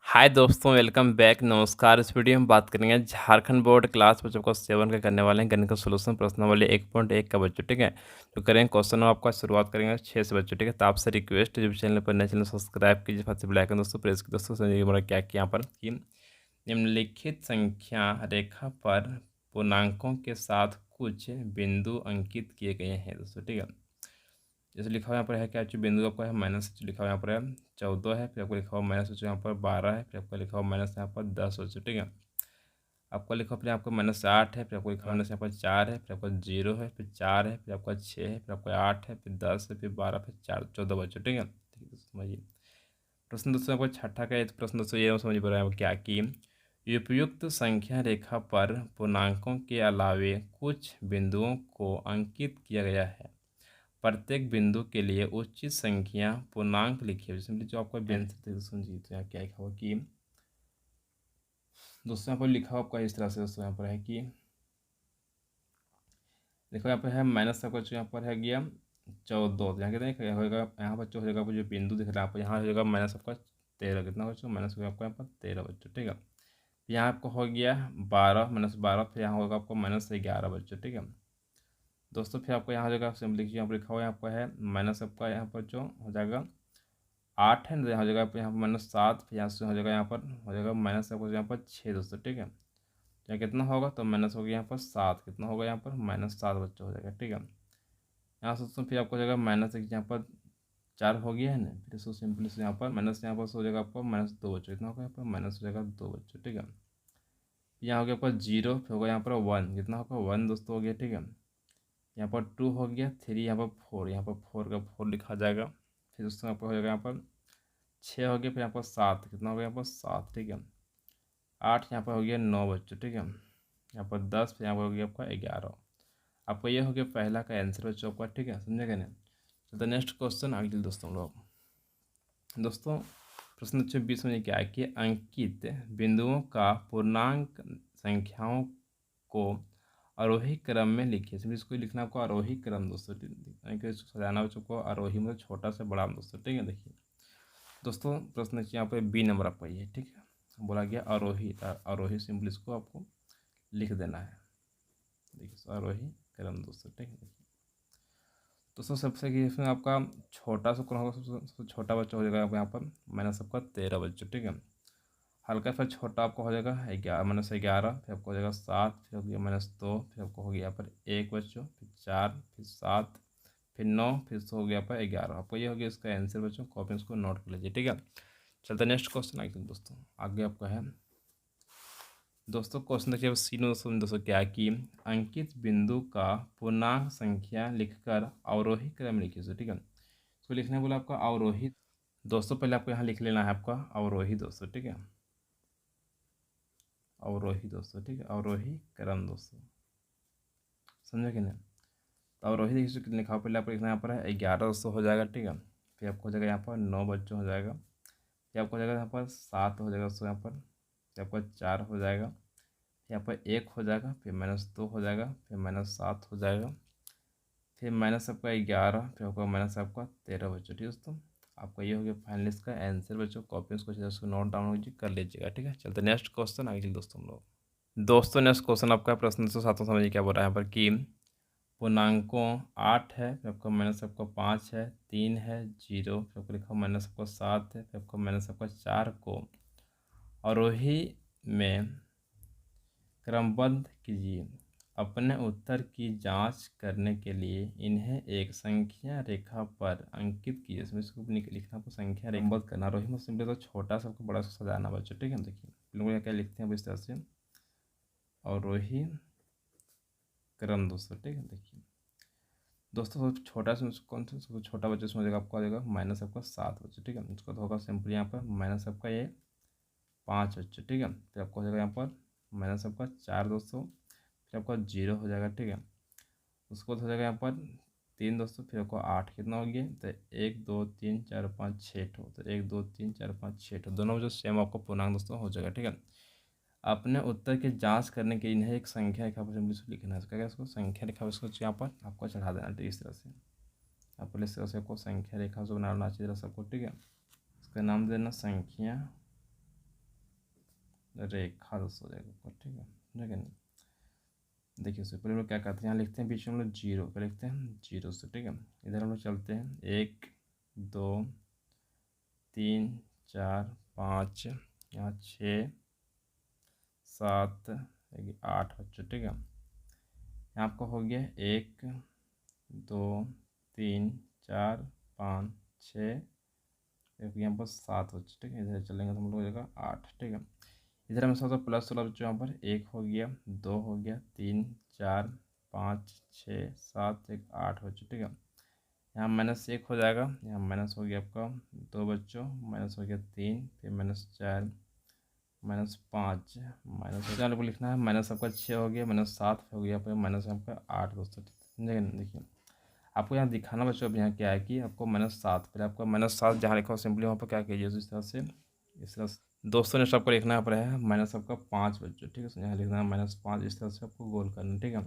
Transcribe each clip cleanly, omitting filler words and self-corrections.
हाय दोस्तों, welcome back. नमस्कार। इस वीडियो में बात करेंगे झारखंड बोर्ड क्लास बच्चों को 7 का करने वाले हैं गणित का सोल्यूशन प्रश्नावली 1.1 का बच्चों। ठीक है, तो करेंगे क्वेश्चन आपका शुरुआत करेंगे 6 से बच्चों। ठीक है, तो आपसे रिक्वेस्ट है, जो चैनल पर नए चैनल सब्सक्राइब कीजिए, साथ ही बेल आइकन दोस्तों प्रेस कीजिए। दोस्तों समझिए हमारा क्या किया यहाँ पर कि निम्नलिखित संख्या रेखा पर पूर्णांकों के साथ कुछ बिंदु अंकित किए गए हैं दोस्तों। ठीक है, जैसे लिखा हुआ यहाँ पर है क्या, जो बिंदु आपका है माइनस लिखा हुआ यहाँ पर है 14 है, फिर आपको लिखा हुआ माइनस यहाँ पर 12 है, फिर आपको लिखा हुआ माइनस यहाँ पर 10 बच्चों। ठीक है, आपको लिखा फिर आपको -8 है, फिर आपको लिखा माइनस यहाँ पर 4 है, फिर आपका 0 है, फिर 4 है, फिर आपका 6 है, फिर आपका 8 है, फिर 10 है, फिर 12, फिर 4 14 बच्चों। ठीक है, ठीक है, समझिए प्रश्न दोस्तों। आपको छठा का तो प्रश्न दोस्तों ये समझ पा रहे हैं क्या कि उपयुक्त संख्या रेखा पर पूर्णांकों के अलावे कुछ बिंदुओं को अंकित किया गया है। प्रत्येक बिंदु के लिए उचित संख्या पूर्णांक लिखिए। सिंपली जो आपका व्यंजक समझिए, तो यहाँ क्या लिखा हुआ कि दोस्तों यहाँ पर लिखा हुआ आपका इस तरह से दोस्तों यहाँ पर है कि देखो यहाँ पर है माइनस आपका जो यहाँ पर है गया 14। यहाँ कितना क्या होगा, यहाँ पर जो हो जाएगा जो बिंदु दिख रहा है आपको, यहाँ हो जाएगा माइनस आपका 13। कितना बच्चों माइनस होगा आपको यहाँ पर 13 बच्चों। ठीक है, यहाँ आपको हो गया 12 -12, फिर यहाँ होगा आपको -11 बच्चों। ठीक है दोस्तों, फिर आपको यहाँ हो जाएगा सिंपली यहाँ पर लिखा हुआ यहाँ पर है माइनस आपका यहाँ पर जो हो जाएगा 8 है ना, यहाँ हो जाएगा यहाँ पर -7, फिर यहाँ से हो जाएगा यहाँ पर हो जाएगा माइनस आपको यहाँ पर 6 दोस्तों। ठीक है, यहाँ कितना होगा तो माइनस हो गया यहाँ पर 7, कितना होगा यहाँ पर -7 बच्चों हो जाएगा। ठीक है, यहाँ से दोस्तों फिर आपको हो जाएगा माइनस यहाँ पर 4 हो गया है ना, फिर इसको सिंपली से यहाँ पर माइनस यहाँ पर हो जाएगा आपको -2 बच्चों। कितना होगा यहाँ पर माइनस हो जाएगा 2 बच्चों। ठीक है, यहाँ हो गया आपका 0, फिर होगा यहाँ पर 1, कितना होगा 1 दोस्तों हो गया। ठीक है, यहाँ पर 2 हो गया, 3 यहाँ पर 4, यहाँ पर 4 का 4 लिखा जाएगा। फिर दोस्तों आपका हो जाएगा यहाँ पर 6 हो गया, फिर यहाँ पर 7, कितना हो गया यहाँ पर 7। ठीक है, 8 यहाँ पर हो गया 9 बच्चों। ठीक है, यहाँ पर 10, फिर यहाँ पर हो गया आपका 11। आपको ये हो गया पहला का आंसर बच्चों आपका। ठीक है, समझे क्या नहीं। तो नेक्स्ट क्वेश्चन आगे चलिए दोस्तों लोग। दोस्तों प्रश्न 20 में क्या है कि अंकित बिंदुओं का पूर्णांक संख्याओं को आरोही क्रम में लिखिए। सिर्फ इसको लिखना आपको आरोही क्रम दोस्तों, इसको सजाना बच्चों को आरोही मतलब छोटा से बड़ा दोस्तों। ठीक है, देखिए दोस्तों प्रश्न यहाँ पे बी नंबर आपका ये। ठीक है, बोला गया आरोही, आरोही सिंपल इसको आपको लिख देना है। देखिए आरोही क्रम दोस्तों। ठीक है, देखिए दोस्तों सबसे कि इसमें आपका छोटा सा कौन होगा, सबसे छोटा बच्चा हो जाएगा यहाँ पर माइनस आपका 13 बच्चों। ठीक है, हल्का फिर छोटा आपको हो जाएगा 11 -11, फिर आपको हो जाएगा 7, फिर हो गया -2, फिर आपको हो गया यहाँ पर 1 बच्चों, फिर 4, फिर 7, फिर 9, फिर हो गया पर 11। आपको ये हो गया इसका आंसर बच्चों। कॉपी इसको नोट कर लीजिए। ठीक है, चलते नेक्स्ट क्वेश्चन आगे दोस्तों। आगे आपका है दोस्तों क्वेश्चन देखिए दोस्तों क्या है कि अंकित बिंदु का पूर्णांक संख्या लिखकर अवरोही क्रम लिखिए। ठीक है, इसको लिखने बोला आपका अवरोही दोस्तों। पहले आपको यहाँ लिख लेना है आपका अवरोही दोस्तों। ठीक है, अवरोही दोस्तों। ठीक है, अवरोही क्रम दोस्तों, समझे कि नहीं। तो अवरोही देखिए कितने लिखा पहले आपको लिखना यहाँ पर है 11 दोस्तों हो जाएगा। ठीक है, फिर आपको हो जाएगा यहाँ पर 9 बच्चों हो जाएगा, फिर आपको हो जाएगा यहाँ पर 7 हो जाएगा दोस्तों, यहाँ पर फिर आपका 4 हो जाएगा, यहाँ पर 1 हो जाएगा, फिर -2 हो जाएगा, फिर -7 हो जाएगा, फिर माइनस आपका 11, फिर आपका माइनस आपका 13 बच्चों। ठीक है दोस्तों, आपका ये हो गया फाइनल इसका आंसर बच्चों। कॉपी उसको नोट डाउन कर लीजिएगा। ठीक है, चलते नेक्स्ट क्वेश्चन आगे चलिए दोस्तों हम लोग। दोस्तों नेक्स्ट क्वेश्चन आपका प्रश्न 207 समझिए क्या बोल रहा है यहाँ पर कि पूर्णांकों 8 है, फिर आपका माइनस आपका 5 है, 3 है, 0, फिर आपको लिखा माइनस आपका 7 है, फिर आपका माइनस आपका 4 को आरोही में क्रमबद्ध कीजिए। अपने उत्तर की जांच करने के लिए इन्हें एक संख्या रेखा पर अंकित कीजिए। इसमें इसको लिखना आपको संख्या रेखाबद्ध करना। रोही में सिंपली तो छोटा सा आपको बड़ा सा सजाना बच्चों। ठीक है, देखिए लोग क्या लिखते हैं इस तरह से और रोही क्रम दोस्तों। ठीक है, देखिए दोस्तों सबसे छोटा से कौन सा सबसे छोटा बच्चा उसमें आपको आ जाएगा माइनस आपका 7 बच्चों। ठीक है, उसका तो होगा सिंपली यहाँ पर माइनस आपका ये 5 बच्चों। ठीक है, फिर आपको हो जाएगा यहाँ पर माइनस आपका 4 दोस्तों, फिर आपका 0 हो जाएगा। ठीक है, उसको हो जाएगा यहाँ पर 3 दोस्तों, फिर आपको 8, कितना हो गया तो 1 2 3 4 5 6 ठो, तो 1 2 3 4 5 6 ठो दोनों जो सेम आपको पूर्णांक दोस्तों हो जाएगा। ठीक है, अपने उत्तर की जांच करने के इन्हें एक संख्या रेखा पर सिंपली लिखना है। इसका इसको संख्या रेखा इसको यहाँ पर आपको चढ़ा देना। ठीक है, इस तरह से आपको इस तरह से आपको संख्या रेखा से बनाना चाहिए सबको। ठीक है, इसका नाम देना संख्या रेखा दोस्तों हो जाएगा ऊपर, ठीक है, ठीक है नहीं। देखिए उससे पहले हम लोग क्या करते हैं, यहाँ लिखते हैं बीच में हम लोग जीरो, क्या लिखते हैं, जीरो से, ठीक है। इधर हम लोग चलते हैं 1 2 3 4 5, यहाँ 6 7 8 बच्चों, ठीक है। यहाँ आपका हो गया 1 2 3 4 5 6, यहाँ पर 7 बच्चे, ठीक है। इधर चलेंगे तो हम लोग हो जाएगा 8, ठीक है। इधर हमें सबसे प्लस वाला बच्चों यहाँ पर 1 हो गया, 2 हो गया, 3 4 5 6 7 8 बच्चों, ठीक है। यहाँ -1 हो जाएगा, यहाँ माइनस हो गया आपका 2 बच्चों, माइनस हो गया 3, फिर -4 -5 माइनस हो गया, लिखना है माइनस आपका 6 हो गया, -7 हो गया, फिर माइनस आपका 8 दोस्तों, देखिए आपको यहाँ दिखाना बच्चों अब यहाँ क्या है कि आपको -7, फिर आपको -7 जहाँ लिखा हो सिंपली वहाँ पर क्या कीजिए इस तरह से, इस तरह से दोस्तों नेक्स्ट आपको लिखना पड़ा है माइनस आपका 5 बच्चों, ठीक है। यहाँ लिखना है -5, इस तरह से आपको गोल करना है, ठीक है।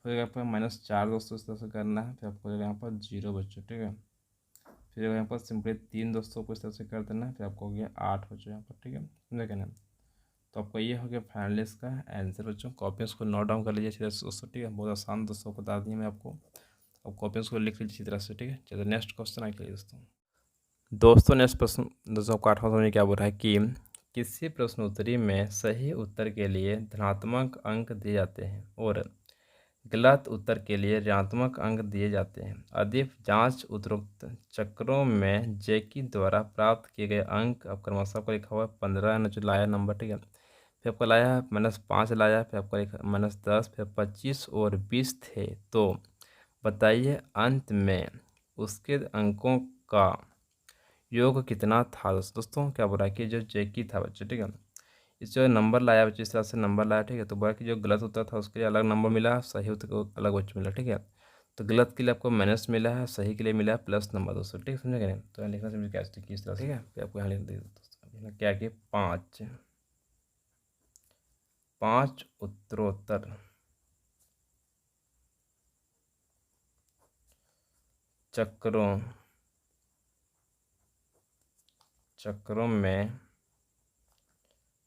फिर आपको -4 दोस्तों इस तरह से करना है, फिर आपको यहाँ पर 0 बच्चों, ठीक है। फिर यहाँ पर सिंपली 3 दोस्तों को इस तरह से कर देना है, फिर आपको हो गया 8 बच्चों यहाँ पर, ठीक है, देखें ना। तो आपको ये हो गया फाइनली इसका आंसर बच्चों। कॉपी उसको नोट डाउन कर लीजिए इसी तरह से दोस्तों, ठीक है। बहुत आसान दोस्तों बता दिए मैं आपको, अब कॉपी उसको लिख लीजिए इसी तरह से, ठीक है। चलिए नेक्स्ट क्वेश्चन आइए दोस्तों नेक्स्ट प्रश्न दोस्तों का 8वां समझ क्या बोल रहा है कि किसी प्रश्नोत्तरी में सही उत्तर के लिए धनात्मक अंक दिए जाते हैं और गलत उत्तर के लिए ऋणात्मक अंक दिए जाते हैं। अधिक जांच उपरोक्त चक्रों में जैकी द्वारा प्राप्त किए गए अंक, अब क्रमशः आपको लिखा हुआ है 15 ने जो लाया नंबर, ठीक है। फिर आपको लाया -5 लाया, फिर आपको लिखा -10, फिर 25 और 20 थे। तो बताइए अंत में उसके अंकों का योग कितना था। दोस्तों क्या बोल रहा है कि जो जैकी था बच्चे, ठीक है, इस जो नंबर लाया बच्चे, इस तरह से नंबर लाया, ठीक है। तो बोला कि जो गलत उत्तर था उसके लिए अलग नंबर मिला, सही उत्तर को अलग बच्चे मिला, ठीक है। तो गलत के लिए आपको माइनस मिला है, सही के लिए मिला है प्लस नंबर दोस्तों, ठीक है, समझे नहीं। तो लिखना समझ क्या किस तरह से, ठीक है। फिर आपको यहाँ लिख दे दोस्तों क्या कि 5 उत्तरोत्तर चक्रों में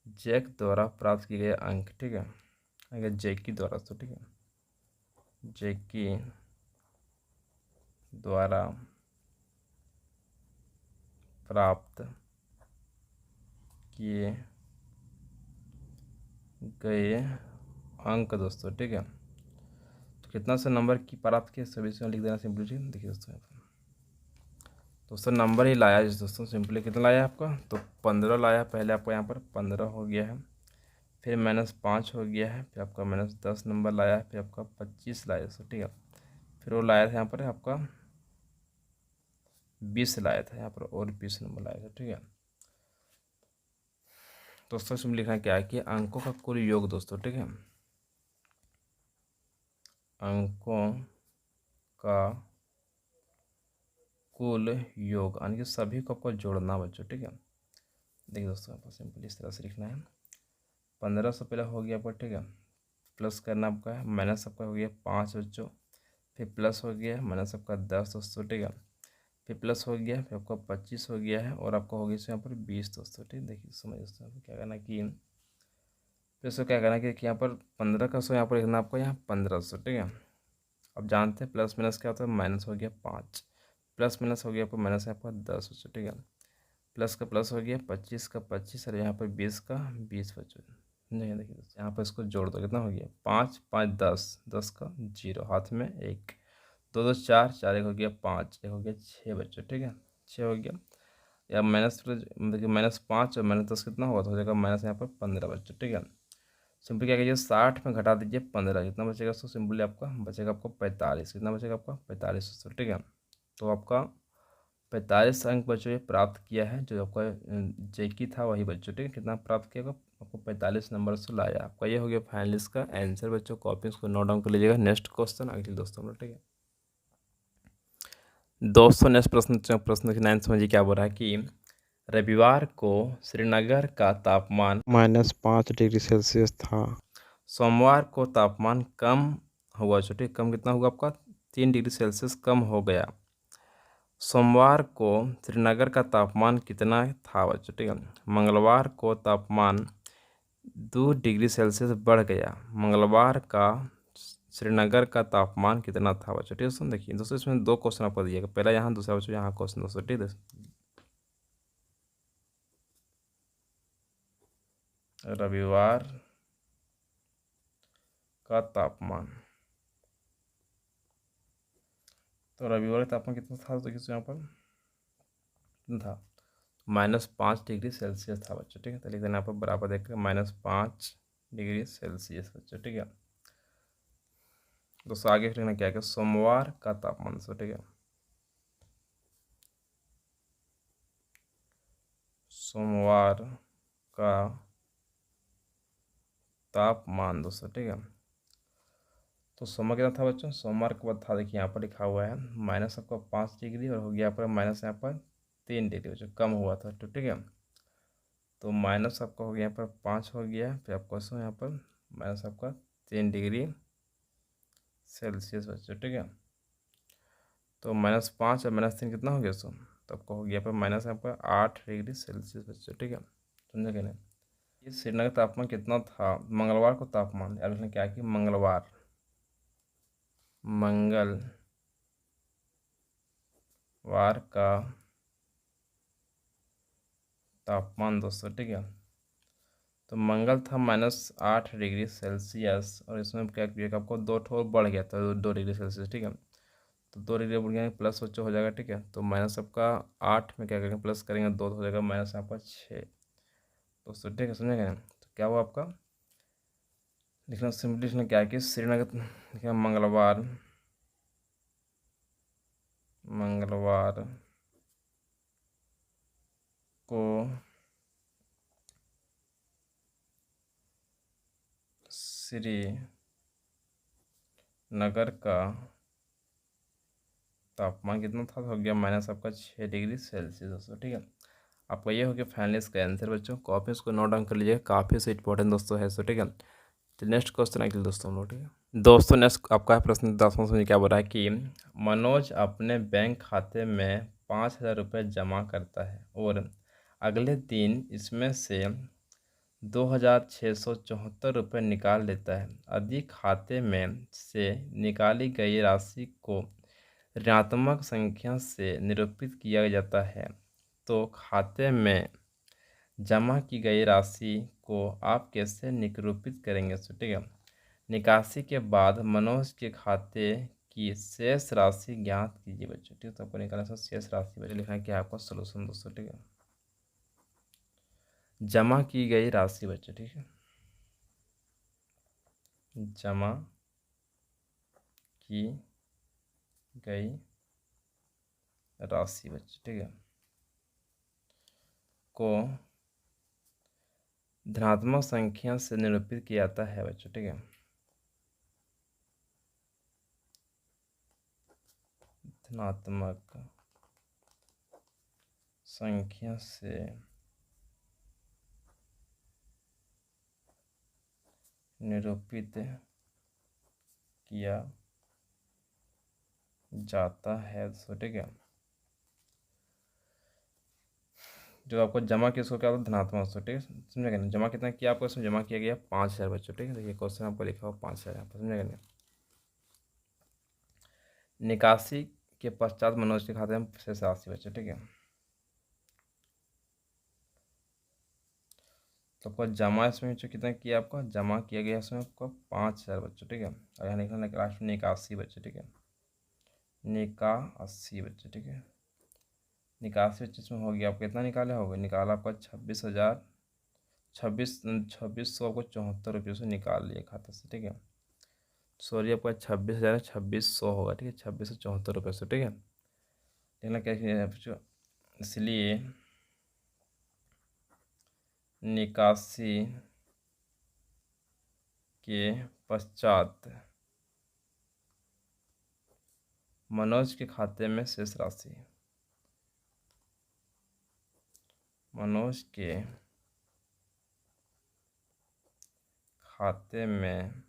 जैक द्वारा प्राप्त किए गए अंक, ठीक है, अगर जैकी द्वारा, तो ठीक है, जैकी द्वारा प्राप्त किए गए अंक दोस्तों, ठीक है। तो कितना से नंबर की प्राप्त किए सभी से लिख देना सिंपली, ठीक है। देखिए दोस्तों नंबर ही लाया जिस दोस्तों, सिंपली कितना लाया आपका, तो 15 लाया पहले, आपको यहाँ पर 15 हो गया है, फिर -5 हो गया है, फिर आपका -10 नंबर लाया, फिर आपका 25 लाया दोस्तों, ठीक है। फिर वो लाया था यहाँ पर आपका 20 लाया था यहाँ पर, और 20 नंबर लाया था, ठीक है। दोस्तों इसमें लिखना क्या है कि अंकों का कुल योग दोस्तों, ठीक है, अंकों का कुल योग यानी कि सभी को आपको जोड़ना बच्चों, ठीक है। देखिए दोस्तों आपको सिंपल इस तरह से लिखना है, 15 से पहले हो गया आपका, ठीक है, प्लस करना आपका है, माइनस आपका हो गया 5 बच्चों, फिर प्लस हो गया माइनस आपका 10 दोस्तों, ठीक है, फिर प्लस हो गया, फिर आपका 25 हो गया है, और आपका हो गया यहाँ पर 20 दोस्तों, ठीक। देखिए समझ दोस्तों क्या करना कि फिर इसको क्या करना कि यहाँ पर 15 का यहाँ पर लिखना आपको, यहाँ 1500, ठीक है। अब जानते हैं प्लस माइनस क्या होता है, माइनस हो गया 5, प्लस माइनस हो गया आपका माइनस यहाँ पर 10 बच्चों, ठीक है। प्लस का प्लस हो गया 25 का 25, और यहाँ पर 20 का 20 बच्चों, नहीं देखिए दोस्तों यहाँ पर इसको जोड़ दो, कितना हो गया 5 5 10, 10 का 0, हाथ में 1, 2 2 4 4, 1 हो गया 5, 1 हो गया 6 बच्चों, ठीक है, 6 हो गया। या माइनस देखिए -5 और -10 कितना होगा, तो हो जाएगा माइनस यहाँ पर 15 बच्चों, ठीक है। सिंपली क्या कीजिए 60 में घटा दीजिए 15, कितना बचेगा दोस्तों, सिंपली आपका बचेगा आपको 45, कितना बचेगा आपका 45 दोस्तों, ठीक है। तो आपका 45 अंक बच्चों ये प्राप्त किया है, जो आपका जैकी था वही बच्चों, ठीक है। कितना प्राप्त किया आपको 45 नंबर से लाया, आपका ये हो गया फाइनल इसका आंसर बच्चों। कॉपी उसको नोट डाउन कर लीजिएगा। नेक्स्ट क्वेश्चन अगले दोस्तों, ठीक है दोस्तों। नेक्स्ट प्रश्न की 9 समझिए क्या बोल रहा है कि रविवार को श्रीनगर का तापमान -5 डिग्री सेल्सियस था। सोमवार को तापमान कम हुआ, छोटे कम कितना हुआ आपका 3 डिग्री सेल्सियस कम हो गया। सोमवार को श्रीनगर का तापमान कितना था बच्चों, ठीक है। मंगलवार को तापमान 2 डिग्री सेल्सियस बढ़ गया, मंगलवार का श्रीनगर का तापमान कितना था बच्चों? ठीक है दोस्तों, देखिए दोस्तों इसमें 2 क्वेश्चन आपको दिएगा, पहला यहाँ, दूसरा बच्चों यहाँ क्वेश्चन दोस्तों। ठीक है, रविवार का तापमान, तो रविवार का तापमान कितना था तो किस यहाँ पर कितना था? -5 डिग्री सेल्सियस था बच्चों। ठीक है, तो लिख देना यहाँ पर बराबर देखकर -5 डिग्री सेल्सियस बच्चों। ठीक है दोस्तों, आगे फिर लिखना क्या है, सोमवार का तापमान दोस्तों। ठीक है, सोमवार का तापमान दोस्तों। ठीक है, तो सोमवार कितना था बच्चों? सोमवार के बाद था, देखिए यहाँ पर लिखा हुआ है -5 डिग्री और हो गया पर माइनस यहाँ पर 3 डिग्री बच्चों, कम हुआ था। तो ठीक है, तो माइनस आपका हो गया यहाँ पर 5 हो गया, फिर आपका यहाँ पर माइनस आपका 3 डिग्री सेल्सियस बच्चों। ठीक है, तो -5 और -3 कितना हो गया दोस्तों? तो आपको हो गया पर माइनस यहाँ पर 8 डिग्री सेल्सियस बच्चों। ठीक है, समझे क्या नहीं? ये श्रीनगर तापमान कितना था मंगलवार को? तापमान यार उसने क्या कि मंगलवार, मंगलवार का तापमान दोस्तों। ठीक है, तो मंगल था -8 डिग्री सेल्सियस और इसमें क्या किया आपको 2 ठोर बढ़ गया था, 2 डिग्री सेल्सियस। ठीक है, तो 2 डिग्री बढ़ गया प्लस बच्चों हो जाएगा। ठीक है, तो माइनस आपका 8 में क्या करेंगे, प्लस करेंगे 2 तो हो जाएगा माइनस यहाँ पर 6 दोस्तों। ठीक है, समझेगा? तो क्या हुआ आपका लिखना, सिंपली लिखना क्या है कि श्रीनगर लिखना मंगलवार, मंगलवार को श्रीनगर का तापमान कितना था? तो हो गया माइनस आपका 6 डिग्री सेल्सियस दोस्तों। ठीक है, आपका ये हो गया फाइनली इसका आंसर बच्चों। कॉपी इसको नोट डाउन कर लीजिए, काफ़ी से इंपॉर्टेंट दोस्तों है। सो ठीक है, तो नेक्स्ट क्वेश्चन आगे दोस्तों हम लोग। ठीक है दोस्तों, नेक्स्ट आपका प्रश्न 10वां समझ क्या बोल रहा है कि मनोज अपने बैंक खाते में 5,000 रुपये जमा करता है और अगले दिन इसमें से 2,674 रुपये निकाल लेता है। यदि खाते में से निकाली गई राशि को ऋणात्मक संख्या से निरूपित किया जाता है तो खाते में जमा की गई राशि को आप कैसे निरूपित करेंगे? तो ठीक है, निकासी के बाद मनोज के खाते की शेष राशि ज्ञात कीजिए बच्चों। ठीक है, तो आपको निकालना है शेष राशि बच्चों, लिखना है क्या आपका सोल्यूशन दोस्तों। ठीक है, जमा की गई राशि बच्चों। ठीक है, जमा की गई राशि बच्चों। ठीक है, को धनात्मक संख्या से निरूपित किया जाता है बच्चों। ठीक है, धनात्मक संख्या से निरूपित किया जाता है दोस्तों। ठीक है, जो आपको जमा किया उसको क्या होता है? धनात्मक दोस्तों। ठीक है, समझेगा नहीं? जमा कितना किया आपको? इसमें जमा किया गया 5,000 बच्चों। ठीक है, देखिए क्वेश्चन आपको लिखा हुआ 5,000 यहाँ पर, समझेगा नहीं? निकासी के पश्चात मनोज के खाते में शेष राशि बच्चों। ठीक है, तो आपका जमा इसमें बच्चों कितना किया? आपका जमा किया गया इसमें आपको 5,000 बच्चों। ठीक है, और यहाँ लिखना लास्ट में 81 बच्चों। ठीक है, 81 बच्चों। ठीक है, 81 बच्चों इसमें हो गया आपको कितना निकाला होगा? निकाला आपका 26,000 26,674 आपको 74 रुपये से निकाल लिया खाता से। ठीक है, सॉरी आपका 26,000 2600 होगा। ठीक है, 2674 रुपये से। ठीक है, लिखना क्या है बच्चों, इसलिए निकासी के पश्चात मनोज के खाते में शेष राशि, मनोज के खाते में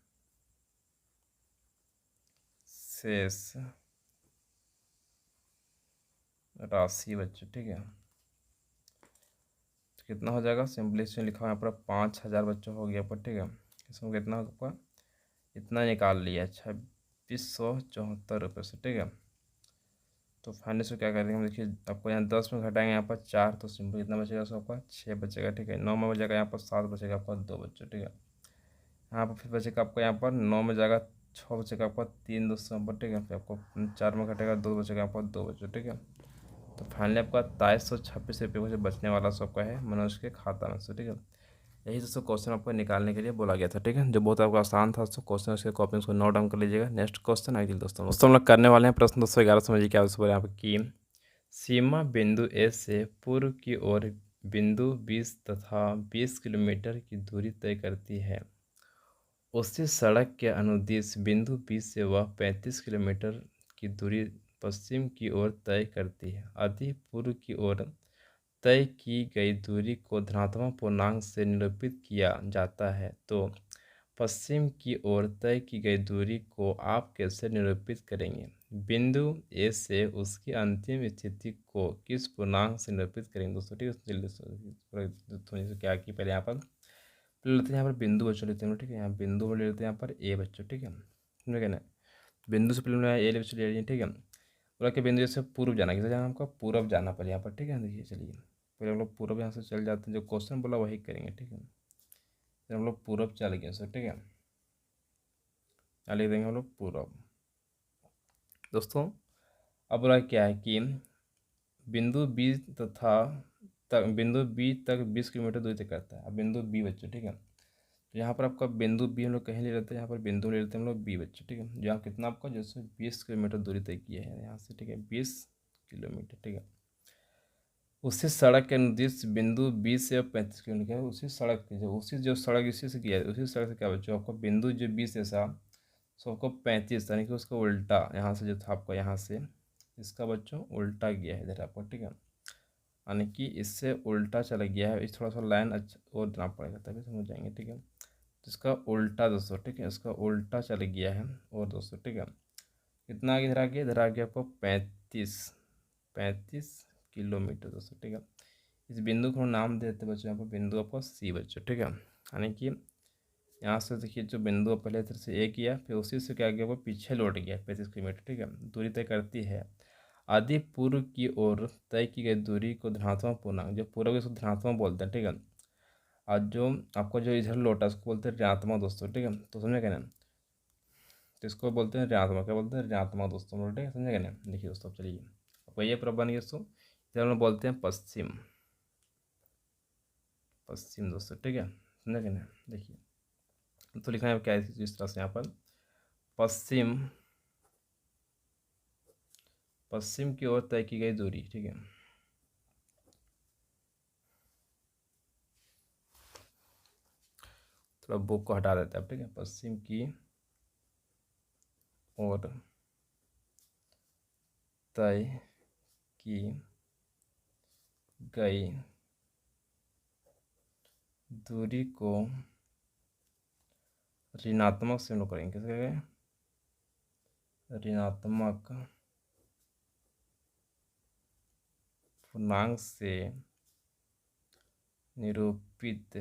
शेष राशि बच्चों। ठीक है, कितना हो जाएगा, सिंपली इसमें लिखा हुआ यहाँ पर 5000 बच्चों हो गया पर, ठीक है। इसमें कितना होगा, इतना निकाल लिया 2674 रुपये से, ठीक है। तो फाइनली से क्या करेंगे हम, देखिए आपको यहाँ 10 में घटाएंगे यहाँ पर 4, तो सिंपल कितना बचेगा, सो आपका 6 बचेगा, ठीक है। 9 में बचेगा यहाँ पर 7 बचेगा आपका 2 बच्चों, ठीक है। यहाँ पर फिर बचेगा आपको यहाँ पर 9 में जाएगा 6 बचेगा आपका 3 दोस्तों पर, ठीक है। फिर आपको 4 में घटेगा 2 बचेगा आपका 2 बच्चों, ठीक है। तो फाइनली आपका 2326 रुपये कुछ बचने वाला सबका है मनोज के खाता में से, ठीक है। यही दोस्तों क्वेश्चन आपको निकालने के लिए बोला गया था, ठीक है, जो बहुत आपको आसान था दोस्तों क्वेश्चन। उसके कॉपी को नोट डाउन कर लीजिएगा। नेक्स्ट क्वेश्चन आगे दोस्तों हम लोग करने वाले हैं प्रश्न 211, समझिए क्या उस पर यहाँ पर की सीमा बिंदु ए से पूर्व की ओर बिंदु 20 तथा 20 किलोमीटर की दूरी तय करती है। उसी सड़क के अनुदिश बिंदु बी से वह 35 किलोमीटर की दूरी पश्चिम की ओर तय करती है। यदि पूर्व की ओर तय की गई दूरी को धनात्मक पूर्णांक से निरूपित किया जाता है तो पश्चिम की ओर तय की गई दूरी को आप कैसे निरूपित करेंगे। बिंदु ए से उसकी अंतिम स्थिति को किस पूर्णांक से निरूपित करेंगे दोस्तों, ठीक है। जल्दी क्या की पहले यहाँ पर लेते हैं, यहाँ पर बिंदु बच्चों लेते हैं, ठीक है। यहाँ बिंदु ले लेते हैं यहाँ पर ए बच्चों, ठीक है। समझ गए ना, बिंदु से पहले ए बच्चों ले लीजिए, ठीक है। बोला कि बिंदु से पूर्व जाना, किसे जाना हमको, पूर्व जाना पहले यहाँ पर, ठीक है। देखिए चलिए पहले हम लोग पूर्व यहाँ से चल जाते हैं, जो क्वेश्चन बोला वही करेंगे, ठीक है। फिर हम लोग पूर्व चल गए सर, ठीक है। लिख देंगे हम लोग पूर्व दोस्तों। अब बोला क्या है कि बिंदु बी बिंदु बी तक 20 किलोमीटर दूरी तक करता है। अब बिंदु बी बच्चों, ठीक है। तो यहाँ पर आपका बिंदु बी हम लोग कहीं ले लेते हैं, यहाँ पर बिंदु ले लेते हैं हम लोग बी बच्चों, ठीक है। जहाँ कितना आपका जैसे 20 किलोमीटर दूरी तय किया है यहाँ से, ठीक है, 20 किलोमीटर, ठीक है। उसी सड़क के अनुदिश बिंदु बी से 35 किलोमीटर, उसी सड़क की उसी जो सड़क इसी से किया है, उसी सड़क से क्या बच्चों आपको बिंदु जो 20 ऐसा सो आपको 35 यानी कि उसका उल्टा यहाँ से जो था आपको यहाँ से इसका बच्चों उल्टा गया है इधर आपको, ठीक है। यानी कि इससे उल्टा चला गया है, इस थोड़ा सा लाइन अच्छा और देना पड़ेगा तभी समझ जाएंगे, ठीक है। तो इसका उल्टा दोस्तों, ठीक है, इसका उल्टा चल गया है और दोस्तों, ठीक है। कितना आगे इधर आ गया, इधर आ गया आपको 35 किलोमीटर दोस्तों, ठीक है। इस बिंदु को नाम देते बच्चों यहाँ पर बिंदु आपको सी बच्चों, ठीक है। यानी कि यहाँ से देखिए जो बिंदु पहले इधर से ए किया, फिर उसी से क्या गया वो पीछे लौट गया 35 किलोमीटर, ठीक है। दूरी तय करती है। आदि पूर्व की ओर तय की गई दूरी को धनात्मक पूर्णांक, जो पूर्व के उसको धनात्मक बोलते हैं, ठीक है। आज जो आपको जो इधर लौटा उसको बोलते हैं ऋणात्मक दोस्तों, ठीक है। तो समझे क्या ना, तो इसको बोलते हैं ऋणात्मक, क्या बोलते हैं ऋणात्मक दोस्तों, ठीक है। समझे क्या ना, देखिए दोस्तों चलिए आपको ये प्रॉब्लम बन गया दोस्तों। इधर हम लोग बोलते हैं पश्चिम, पश्चिम दोस्तों, ठीक है। समझे क्या ना, देखिए तो लिखना है क्या है इस तरह से यहाँ पर पश्चिम, पश्चिम की ओर तय की गई दूरी, ठीक है। थोड़ा बुक को हटा देते हैं, ठीक है। पश्चिम की ओर तय की गई दूरी को ऋणात्मक से हम लोग करेंगे, कैसे करेंगे, ऋणात्मक पूर्णांक से निरूपित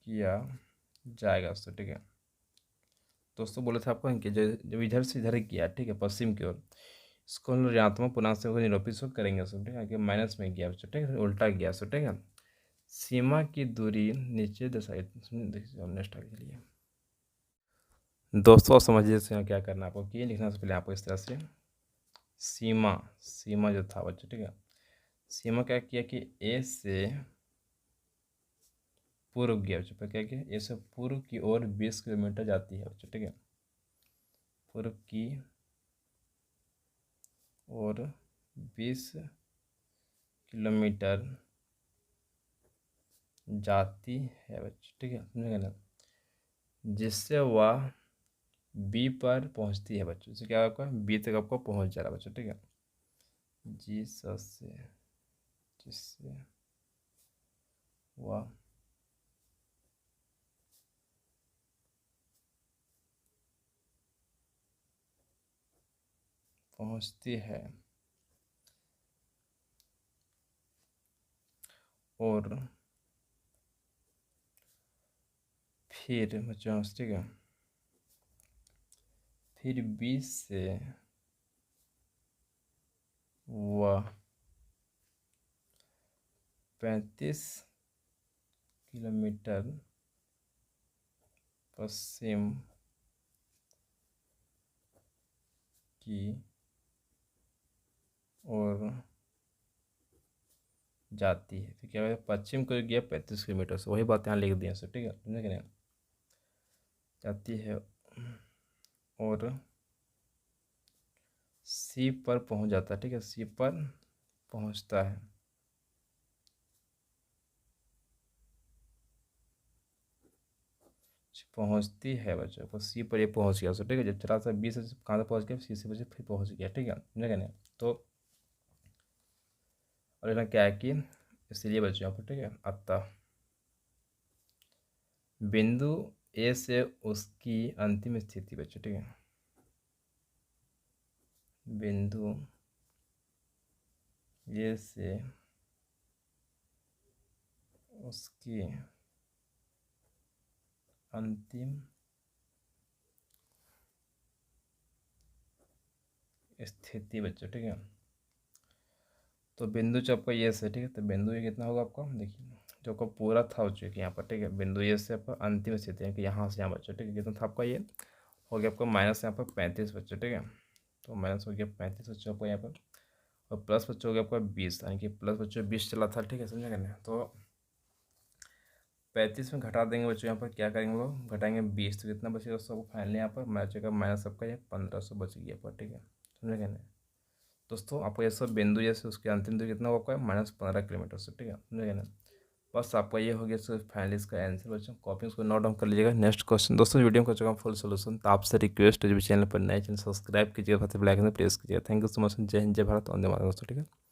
किया जाएगा दोस्तों, ठीक है। दोस्तों बोले थे आपको कि जब इधर से इधर किया, ठीक है, पश्चिम की ओर, इसको हम ऋणात्मक पूर्णांक से निरूपित से करेंगे दोस्तों, ठीक है, कि माइनस में गया बच्चों, ठीक है, उल्टा गया दोस्तों, ठीक है। सीमा की दूरी नीचे दर्शाई, देखिए नेक्स्ट आगे चलिए दोस्तों समझिए से क्या करना है आपको, कि लिखना से पहले आपको इस तरह से सीमा, सीमा जो था बच्चों, ठीक है, सीमा क्या किया कि ए से पूर्व गया बच्चों, पर क्या किया ए से पूर्व की ओर 20 किलोमीटर जाती है बच्चों, ठीक है। पूर्व की ओर 20 किलोमीटर जाती है बच्चों, ठीक है, समझे ना, जिससे वह बी पर पहुंचती है बच्चों, इससे क्या आपका बी तक आपको पहुंच जा रहा है बच्चों, ठीक है। जी से जिससे वह पहुंचती है और फिर बच्चों ठीक है, फिर 20 से वह 35 किलोमीटर पश्चिम की ओर जाती है। तो क्या है, पश्चिम को गया 35 किलोमीटर से, वही बात यहाँ लिख दी है सर, ठीक है, समझे कि नहीं। जाती है और सी पर पहुंच जाता है, ठीक है, सी पर पहुंचता है। पहुंचती है बच्चों को, सी पर ये पहुंच गया सर, ठीक है। जब चला था 20 से कहाँ से पहुंच गया, सी से बच्चे फिर पहुंच गया, ठीक है, समझे कि नहीं। तो और यहाँ क्या है कि इसलिए बच्चों यहाँ पर, ठीक है, अतः बिंदु ए से उसकी अंतिम स्थिति बच्चों, ठीक है, बिंदु ए से उसकी अंतिम स्थिति बच्चों, ठीक है। तो बिंदु जो आपका ये से, ठीक है, तो बिंदु ये कितना होगा आपका, देखिए जो आपका पूरा था बच्चों कि यहाँ पर, ठीक है, बिंदु ये से आपका अंतिम स्थिति है कि यहाँ से यहाँ बच्चों, ठीक है, कितना था आपका, ये हो गया आपका माइनस यहाँ पर 35 बच्चों, ठीक है। तो माइनस हो गया 35 बच्चों आपको यहाँ पर, और प्लस बच्चों हो गया आपका 20, यानी कि प्लस बच्चों 20 चला था, ठीक है, समझा करना। तो 35 में घटा देंगे बच्चों, यहाँ पर क्या करेंगे लोग, घटाएंगे 20, तो कितना बचेगा सबको फाइनली यहाँ पर बचेगा माइनस सबका ये 1500 बच गया पर, ठीक है, समझा कहना। दोस्तों आपको ये सब बिंदु जैसे उसके अंतिम दूरी कितना होगा, -15 किलोमीटर से, ठीक है, समझा कहना। बस आपका ये हो गया सर फाइनली इसका आंसर बच्चों। कॉपी उसको नोट डाउन कर लीजिएगा। नेक्स्ट क्वेश्चन दोस्तों, वीडियो को चुका फुल सोल्यूशन। तो आपसे रिक्वेस्ट है, जो भी चैनल पर नए चैनल सब्सक्राइब कीजिएगा, साथ ही बेल आइकन प्रेस कीजिएगा। Thank you so much. जय हिंद, जय भारत, वंदे मातरम दोस्तों, ठीक है।